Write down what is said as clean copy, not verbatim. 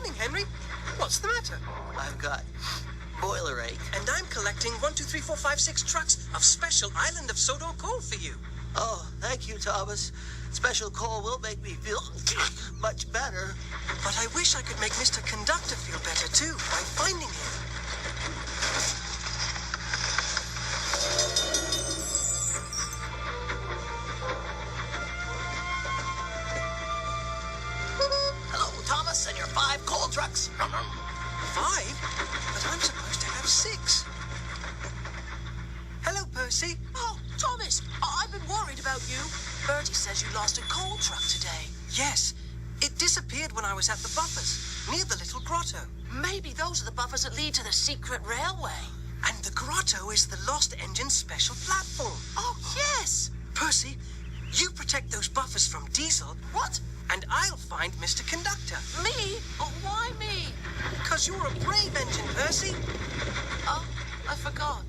morning, Henry. What's the matter? I've got boiler ache. And I'm collecting 1, 2, 3, 4, 5, 6 trucks of special Island of Sodor coal for you. Oh, thank you, Thomas. Special coal will make me feel much better. But I wish I could make Mr. Conductor feel better, too, by finding him. Hello, Thomas, and your 5 coal trucks. 5? But I'm supposed to have 6. Hello, Percy. Oh, Thomas, I've been worried about you. Bertie says you lost a coal truck today. Yes. It disappeared when I was at the buffers, near the little grotto. Maybe those are the buffers that lead to the secret railway. And the grotto is the Lost Engine special platform. Oh, yes. Percy, you protect those buffers from Diesel. What? And I'll find Mr. Conductor. Me? Oh, why me? Because you're a brave engine, Percy. Oh, I forgot.